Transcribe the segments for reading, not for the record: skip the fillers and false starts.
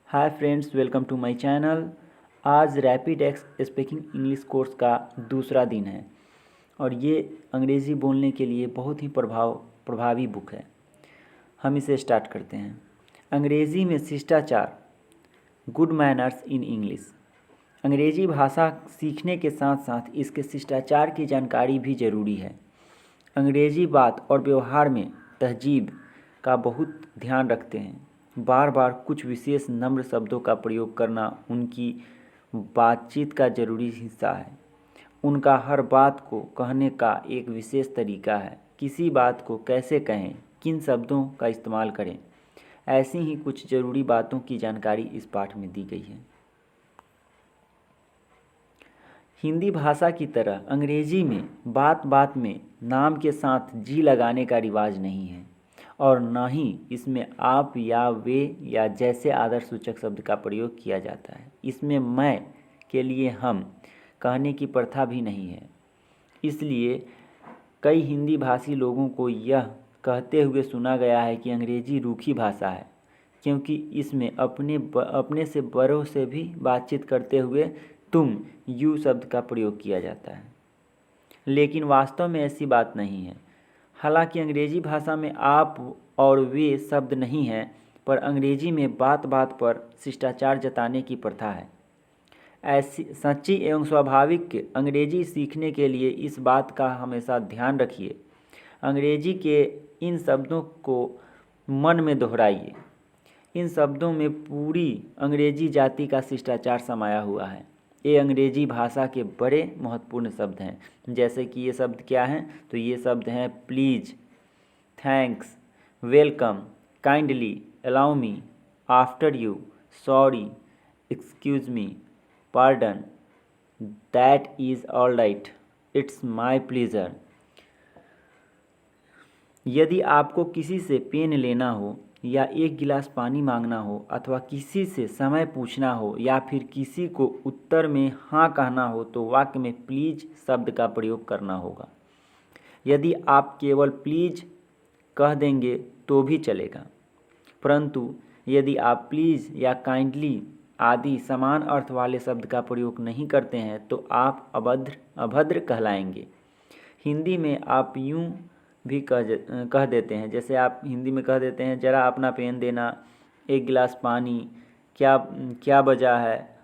Hi friends, welcome to my channel. आज Rapidex speaking English course का दूसरा दिन है और ये अंग्रेज़ी बोलने के लिए बहुत ही प्रभावी बुक है। हम इसे स्टार्ट करते हैं। अंग्रेज़ी में शिष्टाचार, गुड मैनर्स इन इंग्लिश। अंग्रेज़ी भाषा सीखने के साथ साथ इसके शिष्टाचार की जानकारी भी ज़रूरी है। अंग्रेज़ी बात और व्यवहार में तहजीब का बहुत ध्यान रखते हैं। बार बार कुछ विशेष नम्र शब्दों का प्रयोग करना उनकी बातचीत का ज़रूरी हिस्सा है। उनका हर बात को कहने का एक विशेष तरीका है। किसी बात को कैसे कहें, किन शब्दों का इस्तेमाल करें, ऐसी ही कुछ ज़रूरी बातों की जानकारी इस पाठ में दी गई है। हिंदी भाषा की तरह अंग्रेजी में बात बात में नाम के साथ जी लगाने का रिवाज नहीं है और न ही इसमें आप या वे या जैसे आदर सूचक शब्द का प्रयोग किया जाता है। इसमें मैं के लिए हम कहने की प्रथा भी नहीं है। इसलिए कई हिंदी भाषी लोगों को यह कहते हुए सुना गया है कि अंग्रेजी रूखी भाषा है, क्योंकि इसमें अपने से बड़ों से भी बातचीत करते हुए तुम यू शब्द का प्रयोग किया जाता है। लेकिन वास्तव में ऐसी बात नहीं है। हालांकि अंग्रेजी भाषा में आप और वे शब्द नहीं हैं, पर अंग्रेजी में बात बात पर शिष्टाचार जताने की प्रथा है। ऐसी सच्ची एवं स्वाभाविक अंग्रेजी सीखने के लिए इस बात का हमेशा ध्यान रखिए। अंग्रेजी के इन शब्दों को मन में दोहराइए। इन शब्दों में पूरी अंग्रेजी जाति का शिष्टाचार समाया हुआ है। ये अंग्रेजी भाषा के बड़े महत्वपूर्ण शब्द हैं। जैसे कि ये शब्द क्या हैं, तो ये शब्द हैं please, thanks, welcome, kindly, allow me, after you, sorry, excuse me, pardon, that is all right, it's my pleasure. यदि आपको किसी से पेन लेना हो या एक गिलास पानी मांगना हो अथवा किसी से समय पूछना हो या फिर किसी को उत्तर में हाँ कहना हो तो वाक्य में प्लीज़ शब्द का प्रयोग करना होगा। यदि आप केवल प्लीज़ कह देंगे तो भी चलेगा, परंतु यदि आप प्लीज़ या काइंडली आदि समान अर्थ वाले शब्द का प्रयोग नहीं करते हैं तो आप अभद्र कहलाएंगे। हिंदी में आप यूँ भी कह देते हैं, जैसे आप हिंदी में कह देते हैं ज़रा अपना पेन देना, एक गिलास पानी, क्या क्या वजह है,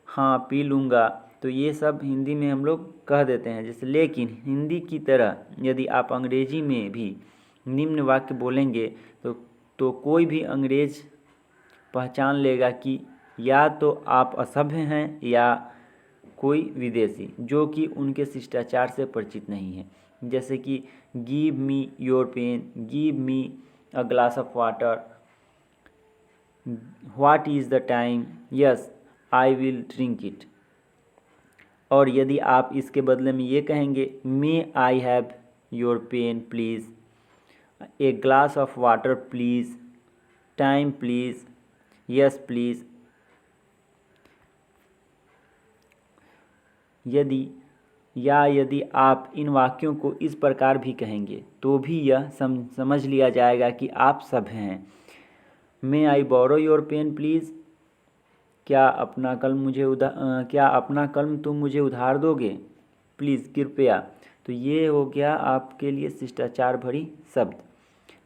हाँ पी लूँगा। तो ये सब हिंदी में हम लोग कह देते हैं जैसे। लेकिन हिंदी की तरह यदि आप अंग्रेजी में भी निम्न वाक्य बोलेंगे तो कोई भी अंग्रेज पहचान लेगा कि या तो आप असभ्य हैं या कोई विदेशी जो कि उनके शिष्टाचार से परिचित नहीं है। जैसे कि give me your pen, give me a glass of water, what is the time, yes I will drink it. और यदि आप इसके बदले में ये कहेंगे may I have your pen please, a glass of water please, time please, yes please. यदि आप इन वाक्यों को इस प्रकार भी कहेंगे तो भी यह समझ लिया जाएगा कि आप सभ्य हैं। मे आई बोरो योर पेन प्लीज़, क्या अपना कलम तुम मुझे उधार दोगे, प्लीज़ कृपया। तो ये हो गया आपके लिए शिष्टाचार भरी शब्द।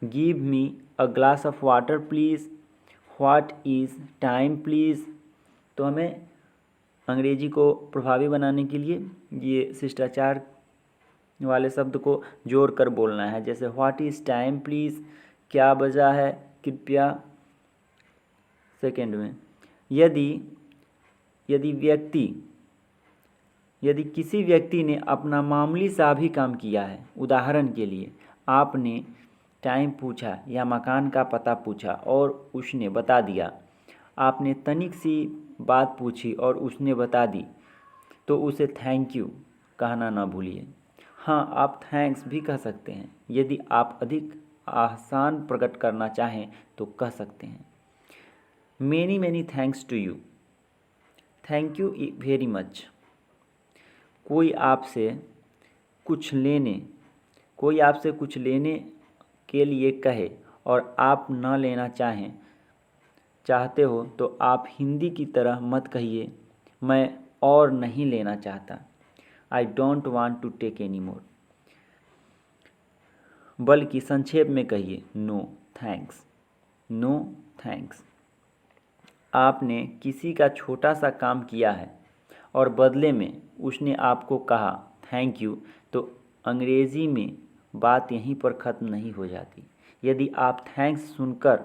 Give me a glass of water please, what is time please. तो हमें अंग्रेजी को प्रभावी बनाने के लिए ये शिष्टाचार वाले शब्द को जोड़ कर बोलना है। जैसे व्हाट इज़ टाइम प्लीज़, क्या वजह है, कृपया। सेकेंड में यदि किसी व्यक्ति ने अपना मामूली सा भी काम किया है, उदाहरण के लिए आपने टाइम पूछा या मकान का पता पूछा और उसने बता दिया, आपने तनिक सी बात पूछी और उसने बता दी, तो उसे थैंक यू कहना ना भूलिए। हाँ, आप थैंक्स भी कह सकते हैं। यदि आप अधिक आसान प्रकट करना चाहें तो कह सकते हैं many many thanks to you, thank you very much. कोई आपसे कुछ लेने के लिए कहे और आप न लेना चाहते हो तो आप हिंदी की तरह मत कहिए मैं और नहीं लेना चाहता, I don't want to take any more, बल्कि संक्षेप में कहिए नो थैंक्स, नो थैंक्स। आपने किसी का छोटा सा काम किया है और बदले में उसने आपको कहा थैंक यू, तो अंग्रेज़ी में बात यहीं पर ख़त्म नहीं हो जाती। यदि आप थैंक्स सुनकर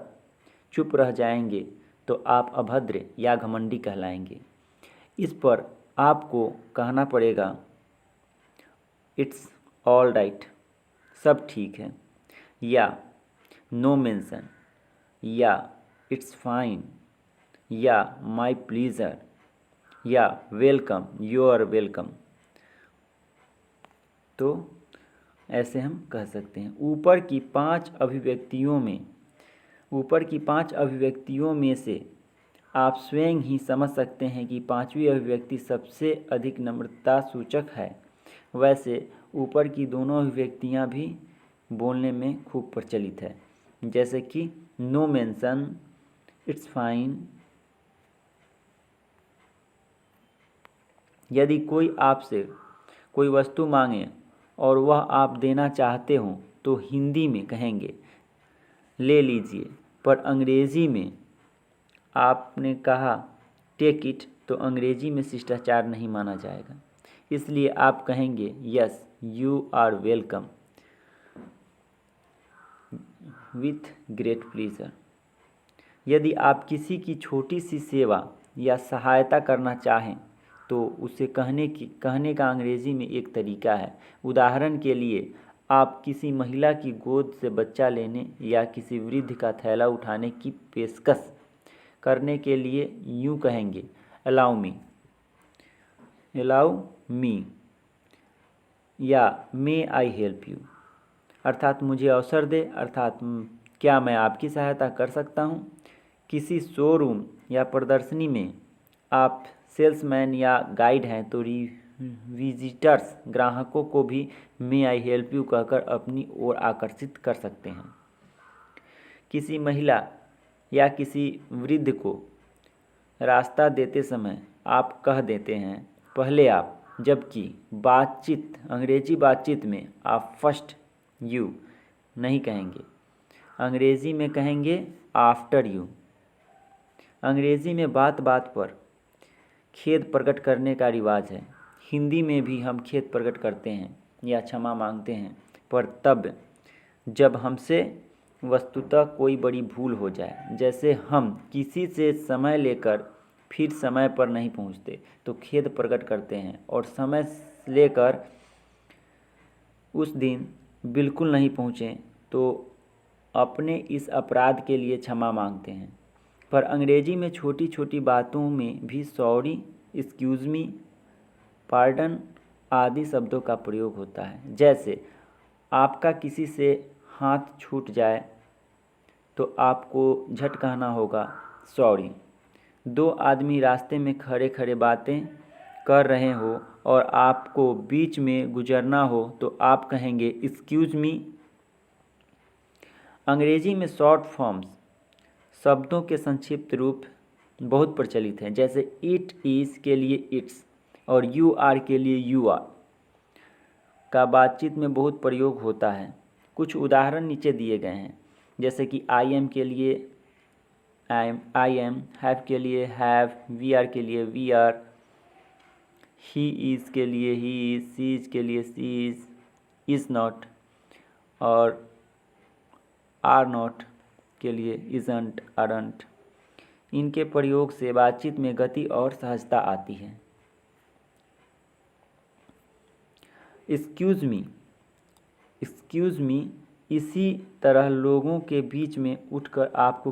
चुप रह जाएंगे तो आप अभद्र या घमंडी कहलाएंगे। इस पर आपको कहना पड़ेगा इट्स ऑल राइट, सब ठीक है, या नो मेंशन, या इट्स फाइन, या माय प्लीज़र, या वेलकम, यू आर वेलकम। तो ऐसे हम कह सकते हैं। ऊपर की पांच अभिव्यक्तियों में से आप स्वयं ही समझ सकते हैं कि पांचवी अभिव्यक्ति सबसे अधिक नम्रता सूचक है। वैसे ऊपर की दोनों अभिव्यक्तियां भी बोलने में खूब प्रचलित है, जैसे कि नो मेंशन, इट्स फाइन। यदि कोई आपसे कोई वस्तु मांगे और वह आप देना चाहते हो तो हिंदी में कहेंगे ले लीजिए, पर अंग्रेज़ी में आपने कहा टेक इट तो अंग्रेज़ी में शिष्टाचार नहीं माना जाएगा, इसलिए आप कहेंगे yes you are welcome with great pleasure. यदि आप किसी की छोटी सी सेवा या सहायता करना चाहें तो उसे कहने का अंग्रेज़ी में एक तरीका है। उदाहरण के लिए आप किसी महिला की गोद से बच्चा लेने या किसी वृद्ध का थैला उठाने की पेशकश करने के लिए यूँ कहेंगे अलाउ मी, या मे आई हेल्प यू, अर्थात मुझे अवसर दे, अर्थात क्या मैं आपकी सहायता कर सकता हूँ। किसी शोरूम या प्रदर्शनी में आप सेल्समैन या गाइड हैं तो विजिटर्स ग्राहकों को भी मे आई हेल्प यू कहकर अपनी ओर आकर्षित कर सकते हैं। किसी महिला या किसी वृद्ध को रास्ता देते समय आप कह देते हैं पहले आप, जबकि अंग्रेजी बातचीत में आप फर्स्ट यू नहीं कहेंगे, अंग्रेज़ी में कहेंगे आफ्टर यू। अंग्रेज़ी में बात बात पर खेद प्रकट करने का रिवाज है। हिंदी में भी हम खेद प्रकट करते हैं या क्षमा मांगते हैं, पर तब जब हमसे वस्तुतः कोई बड़ी भूल हो जाए, जैसे हम किसी से समय लेकर फिर समय पर नहीं पहुंचते तो खेद प्रकट करते हैं, और समय लेकर उस दिन बिल्कुल नहीं पहुँचे तो अपने इस अपराध के लिए क्षमा मांगते हैं। पर अंग्रेजी में छोटी छोटी बातों में भी सॉरी, एक्सक्यूज़ मी, पार्डन आदि शब्दों का प्रयोग होता है। जैसे आपका किसी से हाथ छूट जाए तो आपको झट कहना होगा सॉरी। दो आदमी रास्ते में खड़े खड़े बातें कर रहे हो और आपको बीच में गुजरना हो तो आप कहेंगे एक्सक्यूज़ मी। अंग्रेजी में शॉर्ट फॉर्म्स शब्दों के संक्षिप्त रूप बहुत प्रचलित हैं, जैसे इट इज़ के लिए इट्स और यू आर के लिए यू आर का बातचीत में बहुत प्रयोग होता है। कुछ उदाहरण नीचे दिए गए हैं, जैसे कि आई एम के लिए आई एम, हैव के लिए हैव, वी आर के लिए वी आर, ही इज़ के लिए ही इज़, सी इज़ के लिए सी इज़ नॉट, और आर नॉट के लिए इज़ंट, अरंट। इनके प्रयोग से बातचीत में गति और सहजता आती है। एक्सक्यूज़ मी इसी तरह लोगों के बीच में उठकर आपको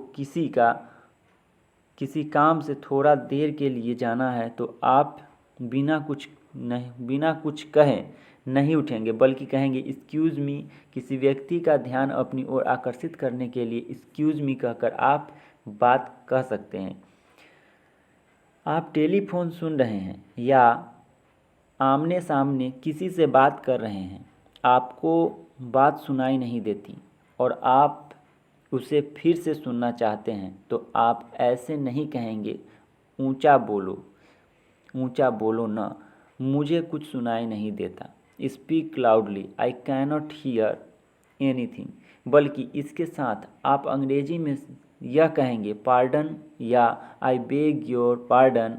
किसी काम से थोड़ा देर के लिए जाना है तो आप बिना कुछ कहे नहीं उठेंगे, बल्कि कहेंगे एक्सक्यूज़ मी। किसी व्यक्ति का ध्यान अपनी ओर आकर्षित करने के लिए एक्सक्यूज़ मी कहकर आप बात कह सकते हैं। आप टेलीफोन सुन रहे हैं या आमने सामने किसी से बात कर रहे हैं, आपको बात सुनाई नहीं देती और आप उसे फिर से सुनना चाहते हैं तो आप ऐसे नहीं कहेंगे, ऊंचा बोलो ना, मुझे कुछ सुनाई नहीं देता। Speak loudly, I cannot hear anything. बल्कि इसके साथ आप अंग्रेजी में यह कहेंगे, पार्डन या आई बेग योर पार्डन,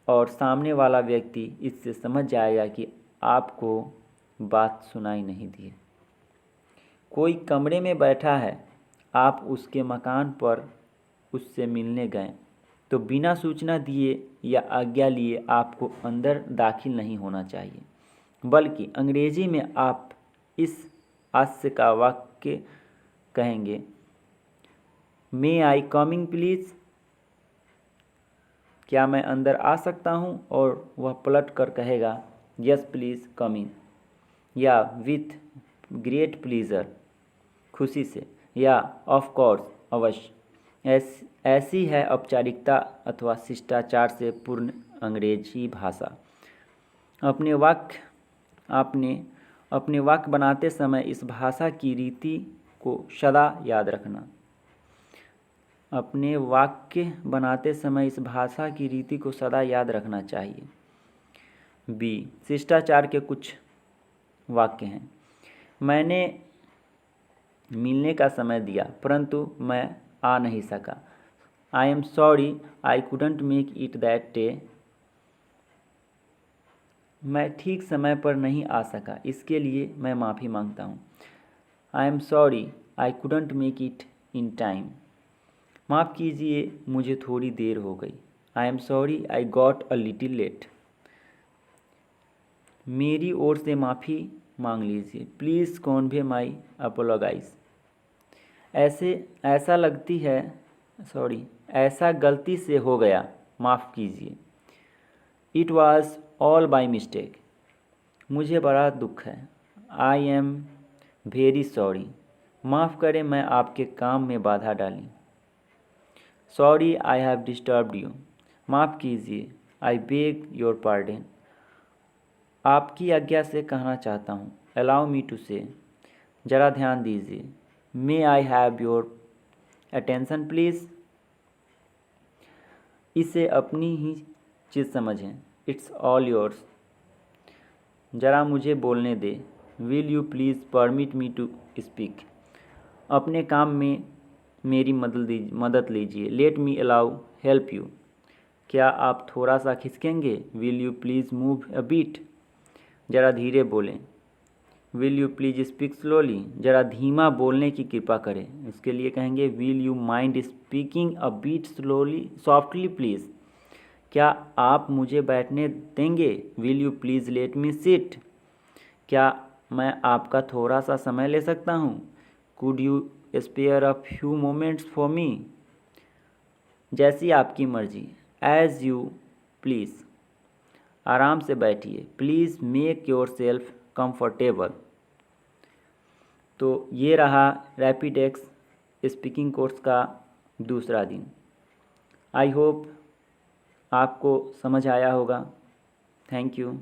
और सामने वाला व्यक्ति इससे समझ जाएगा कि आपको बात सुनाई नहीं दी है। कोई कमरे में बैठा है, आप उसके मकान पर उससे मिलने गए तो बिना सूचना दिए या आज्ञा लिए आपको अंदर दाखिल नहीं होना चाहिए, बल्कि अंग्रेजी में आप इस हास्य का वाक्य कहेंगे, मे आई कमिंग प्लीज़, क्या मैं अंदर आ सकता हूँ? और वह पलट कर कहेगा, यस प्लीज़ कम इन, या विथ ग्रेट प्लीज़र, खुशी से, या ऑफ कोर्स, अवश्य। ऐसी है औपचारिकता अथवा शिष्टाचार से पूर्ण अंग्रेजी भाषा। अपने वाक्य बनाते समय इस भाषा की रीति को सदा याद रखना। अपने वाक्य बनाते समय इस भाषा की रीति को सदा याद रखना चाहिए। बी, शिष्टाचार के कुछ वाक्य हैं। मैंने मिलने का समय दिया परंतु मैं आ नहीं सका। आई am sorry I couldn't make it that day. मैं ठीक समय पर नहीं आ सका, इसके लिए मैं माफ़ी मांगता हूँ। I am sorry I couldn't make it in time. माफ़ कीजिए मुझे थोड़ी देर हो गई। I am sorry I got a little late. मेरी ओर से माफ़ी मांग लीजिए। Please convey my apologise. ऐसा गलती से हो गया, माफ़ कीजिए। It was all by mistake. मुझे बड़ा दुख है। I am very sorry. माफ़ करें मैं आपके काम में बाधा डाली। Sorry I have disturbed you. माफ़ कीजिए। I beg your pardon. आपकी आज्ञा से कहना चाहता हूँ। अलाउ मी टू से। ज़रा ध्यान दीजिए। May I have your attention please. इसे अपनी ही चीज़ समझें। It's all yours. ज़रा मुझे बोलने दे। Will you please permit me to speak. अपने काम में मेरी मदद लीजिए। Let me allow help you. क्या आप थोड़ा सा खिसकेंगे? Will you please move a bit. ज़रा धीरे बोलें। Will you please speak slowly. ज़रा धीमा बोलने की कृपा करें। इसके लिए कहेंगे, will you mind speaking a bit slowly softly please. क्या आप मुझे बैठने देंगे? Will you please let me sit. क्या मैं आपका थोड़ा सा समय ले सकता हूँ? Could you spare a few moments for me. जैसी आपकी मर्जी। As you please. आराम से बैठिए। Please make yourself comfortable. तो ये रहा रैपिडेक्स स्पीकिंग कोर्स का दूसरा दिन। आई होप आपको समझ आया होगा। Thank you.